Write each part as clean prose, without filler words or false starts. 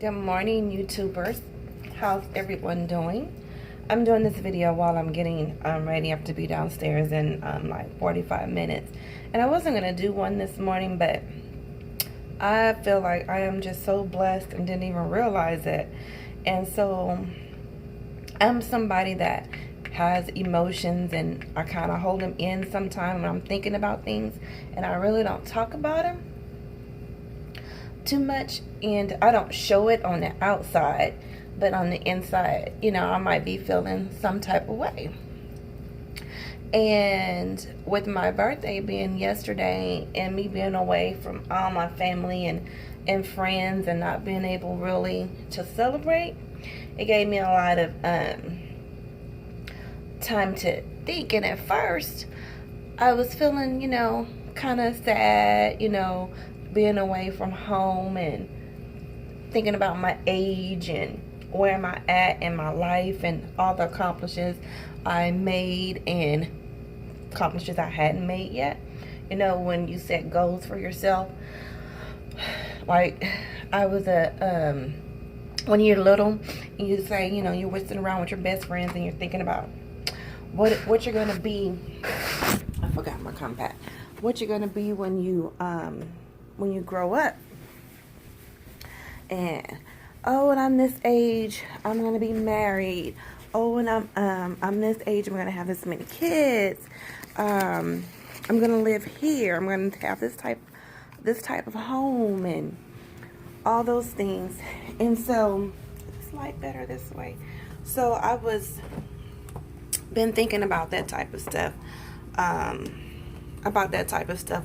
Good morning, YouTubers. How's everyone doing? I'm doing this video while I'm getting ready. I have to be downstairs in like 45 minutes. And I wasn't going to do one this morning, but I feel like I am just so blessed and didn't even realize it. And so I'm somebody that has emotions, and I kind of hold them in sometimes when I'm thinking about things, and I really don't talk about them too much, and I don't show it on the outside, but on the inside, I might be feeling some type of way. And with my birthday being yesterday and me being away from all my family and friends and not being able really to celebrate, it gave me a lot of time to think. And at first I was feeling, kind of sad, being away from home and thinking about my age and where am I at in my life and all the accomplishments I made and accomplishments I hadn't made yet. When you set goals for yourself, like I was when you're little and you say, you're whistling around with your best friends and you're thinking about what you're gonna be. I forgot my compact. What you're gonna be when you grow up. And when I'm this age, I'm gonna be married. When I'm this age, I'm gonna have this many kids. I'm gonna live here. I'm gonna have this type of home and all those things. And so it's light better this way. So I was been thinking about that type of stuff.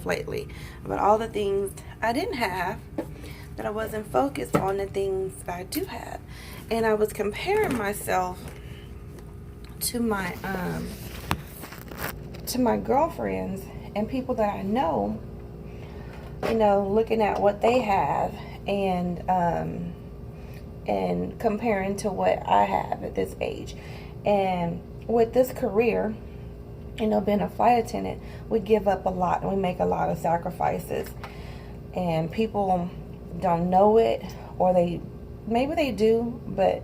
Lately, about all the things I didn't have, that I wasn't focused on the things that I do have. And I was comparing myself to my girlfriends and people that I know, looking at what they have and comparing to what I have at this age. And with this career, being a flight attendant, we give up a lot and we make a lot of sacrifices. And people don't know it, or maybe they do, but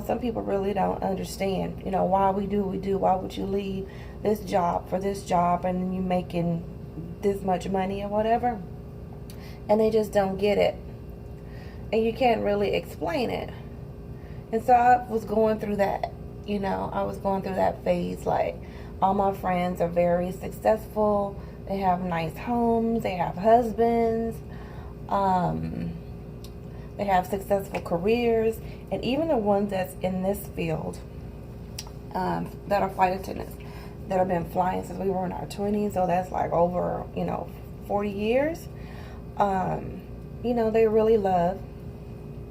some people really don't understand, why we do what we do. Why would you leave this job for this job and you making this much money or whatever? And they just don't get it. And you can't really explain it. And so I was going through that, I was going through that phase. Like, all my friends are very successful. They have nice homes. They have husbands. They have successful careers. And even the ones that's in this field, that are flight attendants, that have been flying since we were in our 20s. So that's like over, 40 years. They really love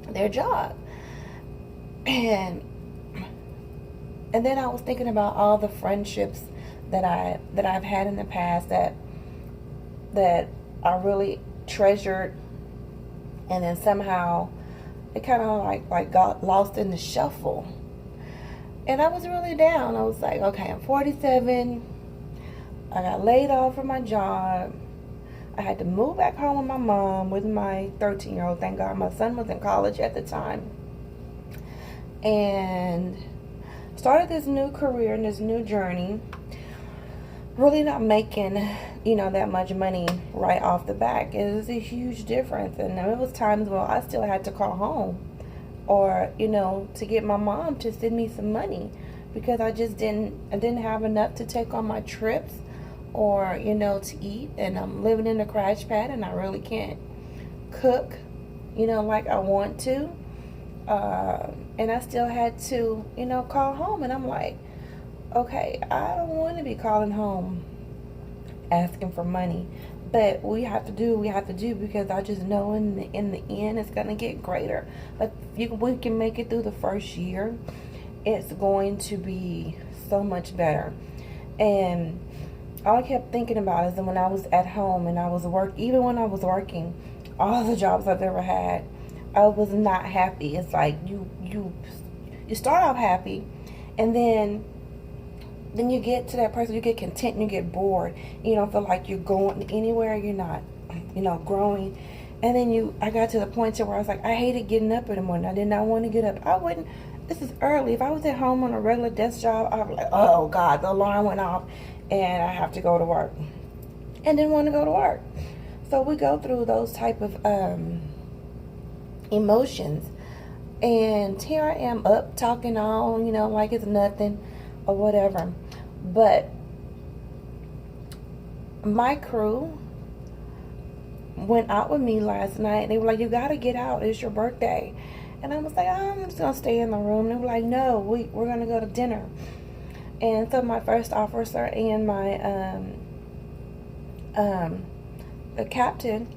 their job. And then I was thinking about all the friendships that I've had in the past that I really treasured, and then somehow it kind of like got lost in the shuffle. And I was really down. I was like, okay, I'm 47. I got laid off from my job. I had to move back home with my mom with my 13-year-old. Thank God my son was in college at the time. And started this new career and this new journey, really not making, that much money right off the bat. It was a huge difference. And there was times where I still had to call home or, to get my mom to send me some money, because I didn't have enough to take on my trips or, to eat. And I'm living in a crash pad and I really can't cook, like I want to. And I still had to, call home. And I'm like, okay, I don't want to be calling home asking for money. But we have to do because I just know in the end it's going to get greater. But we can make it through the first year. It's going to be so much better. And all I kept thinking about is that when I was at home and even when I was working, all the jobs I've ever had, I was not happy. It's like you start off happy, and then you get to that person, you get content and you get bored. You don't feel like you're going anywhere. You're not, growing. And then I got to the point to where I was like, I hated getting up in the morning. I did not want to get up. I wouldn't. This is early. If I was at home on a regular desk job, I was like, oh God, the alarm went off and I have to go to work. And didn't want to go to work. So we go through those type of emotions. And here I am up talking on, like it's nothing or whatever. But my crew went out with me last night. They were like, you got to get out. It's your birthday. And I was like, oh, I'm just going to stay in the room. And they were like, no, we're going to go to dinner. And so my first officer and my the captain,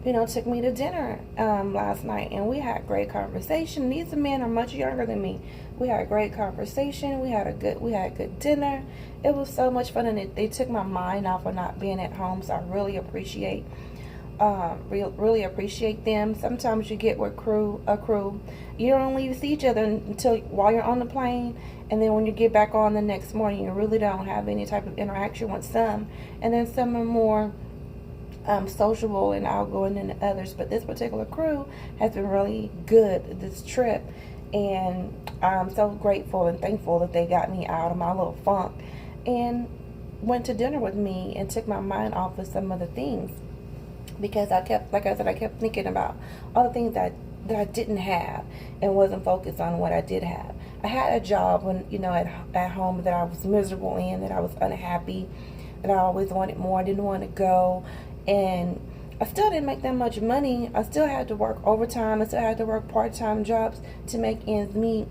took me to dinner last night. And we had great conversation. These men are much younger than me. We had a great conversation. We had a good dinner. It was so much fun, and they took my mind off of not being at home. So I really appreciate them. Sometimes you get with a crew, you don't even see each other until while you're on the plane, and then when you get back on the next morning, you really don't have any type of interaction with some, and then some are more sociable and outgoing than the others. But this particular crew has been really good this trip, and I'm so grateful and thankful that they got me out of my little funk and went to dinner with me and took my mind off of some of the things, because I kept thinking about all the things that I didn't have and wasn't focused on what I did have. I had a job when at home that I was miserable in, that I was unhappy, that I always wanted more. I didn't want to go, and I still didn't make that much money. I still had to work overtime. I still had to work part-time jobs to make ends meet.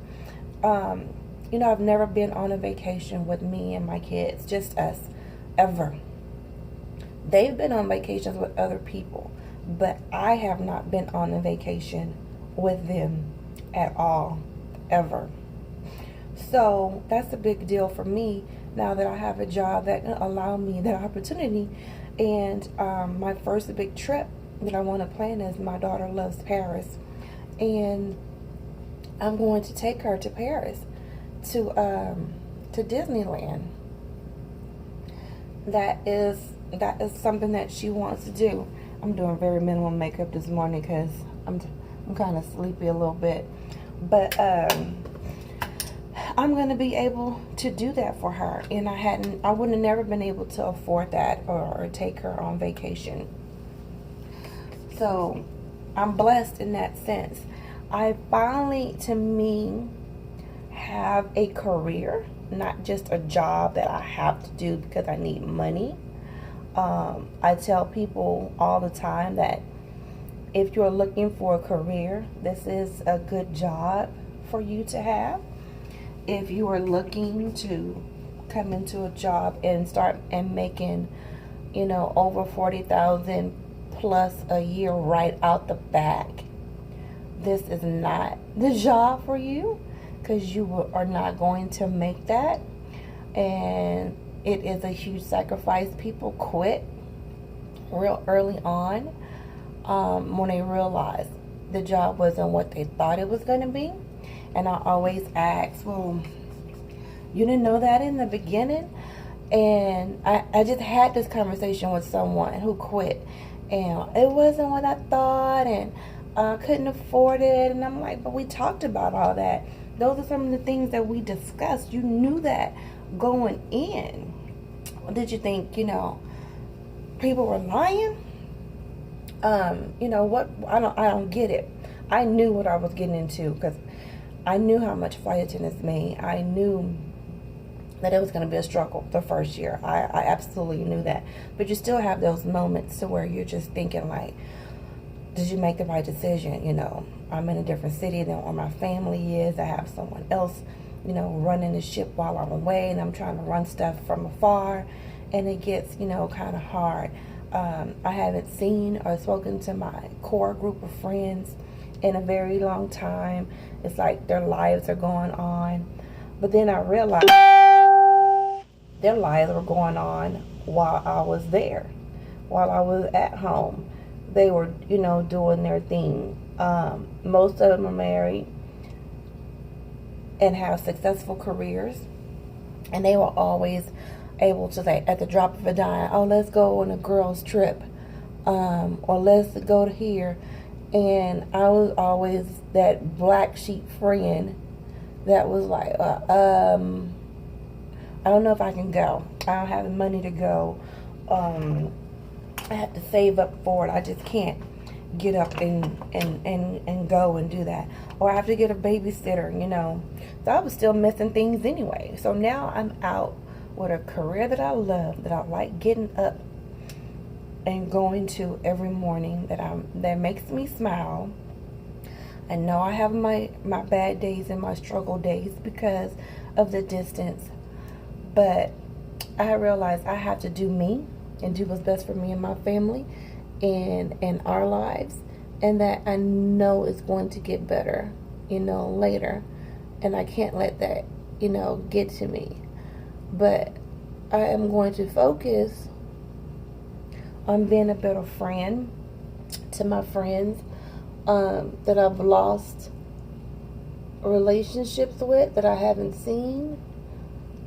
I've never been on a vacation with me and my kids, just us, ever. They've been on vacations with other people, but I have not been on a vacation with them at all, ever. So that's a big deal for me now that I have a job that can allow me that opportunity. And my first big trip that I want to plan is, my daughter loves Paris, and I'm going to take her to Paris to Disneyland. That is something that she wants to do. I'm doing very minimal makeup this morning because I'm kind of sleepy a little bit, but I'm going to be able to do that for her, and I wouldn't have never been able to afford that or take her on vacation. So I'm blessed in that sense. I finally, to me, have a career, not just a job that I have to do because I need money. I tell people all the time that if you're looking for a career, this is a good job for you to have. If you are looking to come into a job and start and making, over 40,000 plus a year right out the back, this is not the job for you, because you are not going to make that. And it is a huge sacrifice. People quit real early on when they realize the job wasn't what they thought it was going to be. And I always ask, well, you didn't know that in the beginning? And I just had this conversation with someone who quit, and it wasn't what I thought, and I couldn't afford it. And I'm like, but we talked about all that. Those are some of the things that we discussed. You knew that going in. Did you think, people were lying? What? I don't get it. I knew what I was getting into, because I knew how much flight attendants made. I knew that it was going to be a struggle the first year. I absolutely knew that. But you still have those moments to where you're just thinking, like, did you make the right decision? I'm in a different city than where my family is. I have someone else, running the ship while I'm away, and I'm trying to run stuff from afar, and it gets, kind of hard. I haven't seen or spoken to my core group of friends in a very long time. It's like their lives are going on. But then I realized their lives were going on while I was there, while I was at home. They were, doing their thing. Most of them are married and have successful careers. And they were always able to say, at the drop of a dime, oh, let's go on a girls' trip. or let's go to here. And I was always that black sheep friend that was like, I don't know if I can go. I don't have the money to go. I have to save up for it. I just can't get up and go and do that. Or I have to get a babysitter, you know. So I was still missing things anyway. So now I'm out with a career that I love, that I like getting up and going to every morning, that makes me smile. I know I have my bad days and my struggle days because of the distance, but I realize I have to do me and do what's best for me and my family and our lives, and that I know it's going to get better, you know, later, and I can't let that, you know, get to me. But I am going to focus on being a better friend to my friends that I've lost relationships with, that I haven't seen.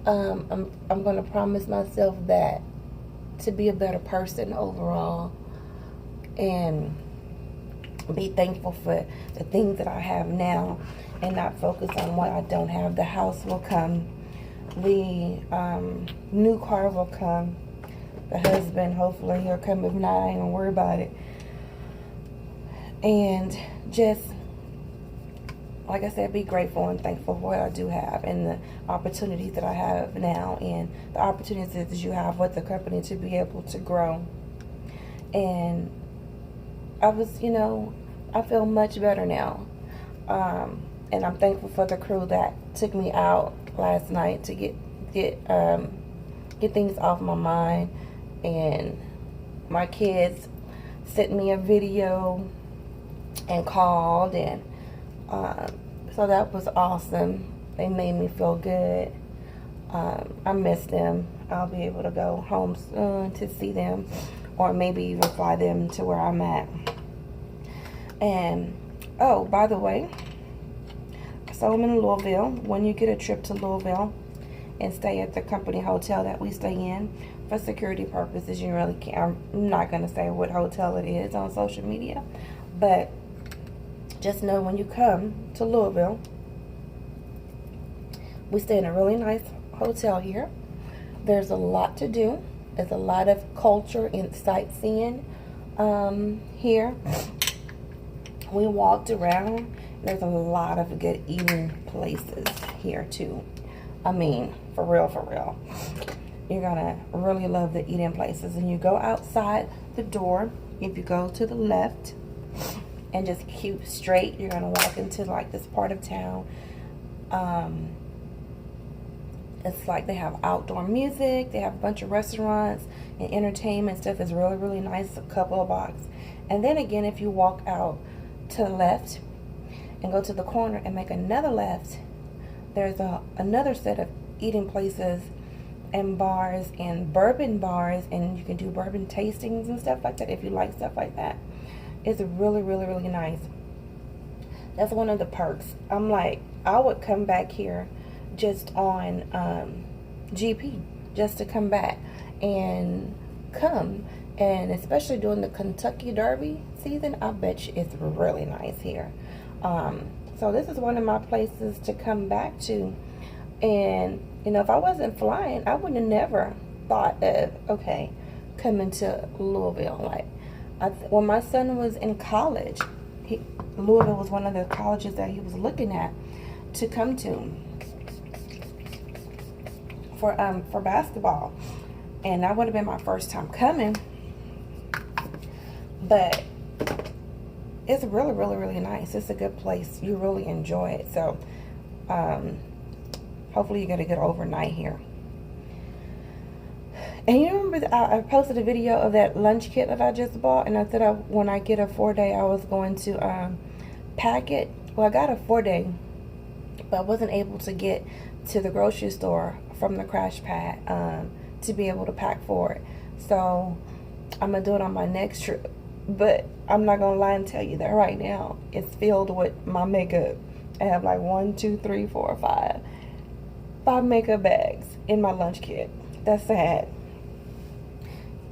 I'm going to promise myself that, to be a better person overall, and be thankful for the things that I have now, and not focus on what I don't have. The house will come, the new car will come, the husband, hopefully he'll come. If not, I ain't gonna worry about it. And just, like I said, be grateful and thankful for what I do have, and the opportunities that I have now, and the opportunities that you have with the company to be able to grow. And I was, you know, I feel much better now. And I'm thankful for the crew that took me out last night to get things off my mind. And my kids sent me a video and called, and so that was awesome. They made me feel good. I miss them. I'll be able to go home soon to see them, or maybe even fly them to where I'm at. And oh, by the way, so I'm in Louisville. When you get a trip to Louisville and stay at the company hotel that we stay in, for security purposes, you really can't, I'm not going to say what hotel it is on social media, but just know when you come to Louisville, we stay in a really nice hotel here. There's a lot to do. There's a lot of culture and sightseeing here. We walked around. There's a lot of good eating places here too. I mean, for real. You're gonna really love the eating places. And you go outside the door. If you go to the left and just keep straight, you're gonna walk into like this part of town. It's like they have outdoor music. They have a bunch of restaurants and entertainment stuff. Is really nice. A couple of blocks. And then again, if you walk out to the left and go to the corner and make another left, there's another set of eating places and bars and bourbon bars, and you can do bourbon tastings and stuff like that if you like stuff like that. It's really nice. That's one of the perks. I'm like, I would come back here just on GP, just to come back and especially during the Kentucky Derby season. I bet you it's really nice here. So this is one of my places to come back to. And you know, if I wasn't flying, I would have never thought of coming to Louisville. Like when my son was in college, Louisville was one of the colleges that he was looking at to come to for basketball, and that would have been my first time coming. But it's really nice. It's a good place. You really enjoy it. So hopefully you get a good overnight here. And you remember I posted a video of that lunch kit that I just bought, and I said when I get a 4-day I was going to pack it. Well, I got a 4-day, but I wasn't able to get to the grocery store from the crash pad to be able to pack for it. So I'm gonna do it on my next trip. But I'm not gonna lie and tell you that right now it's filled with my makeup. I have like 1, 2, 3, 4, 5 makeup bags in my lunch kit. That's sad.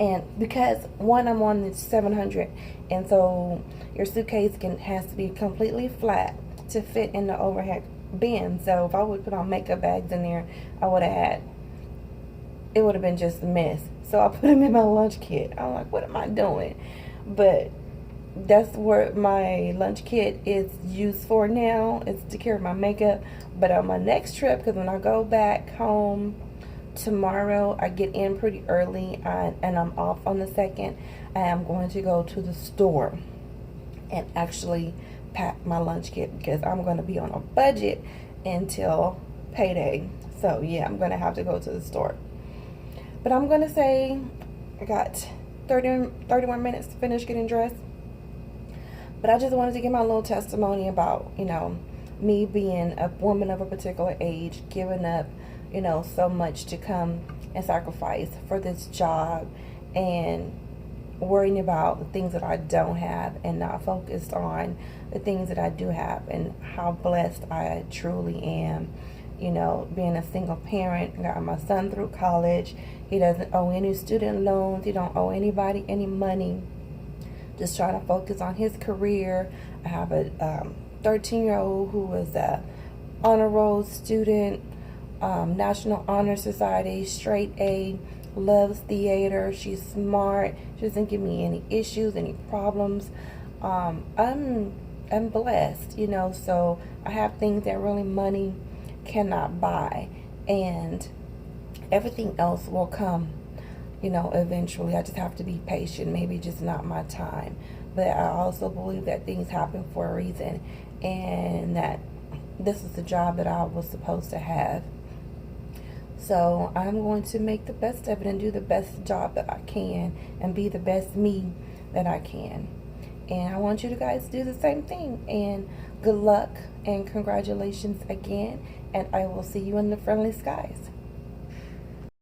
And because one, I'm on the 700, and so your suitcase has to be completely flat to fit in the overhead bin. So if I would put on makeup bags in there, it would have been just a mess. So I put them in my lunch kit. I'm like, what am I doing? But that's what my lunch kit is used for now. It's to carry my makeup. But on my next trip, because when I go back home tomorrow, I get in pretty early, and I'm off on the 2nd. I am going to go to the store and actually pack my lunch kit, because I'm going to be on a budget until payday. So yeah, I'm going to have to go to the store. But I'm going to say I got 31 minutes to finish getting dressed. But I just wanted to give my little testimony about, me being a woman of a particular age, giving up, so much to come and sacrifice for this job, and worrying about the things that I don't have, and not focused on the things that I do have, and how blessed I truly am. Being a single parent, got my son through college. He doesn't owe any student loans. He don't owe anybody any money. Just trying to focus on his career. I have a 13-year-old who was a honor roll student, National Honor Society, straight A, loves theater. She's smart. She doesn't give me any issues, any problems. I'm blessed, so I have things that really money cannot buy, and everything else will come, eventually. I just have to be patient. Maybe just not my time. But I also believe that things happen for a reason, and that this is the job that I was supposed to have. So I'm going to make the best of it and do the best job that I can, and be the best me that I can. And I want you guys to do the same thing. And good luck and congratulations again. And I will see you in the friendly skies.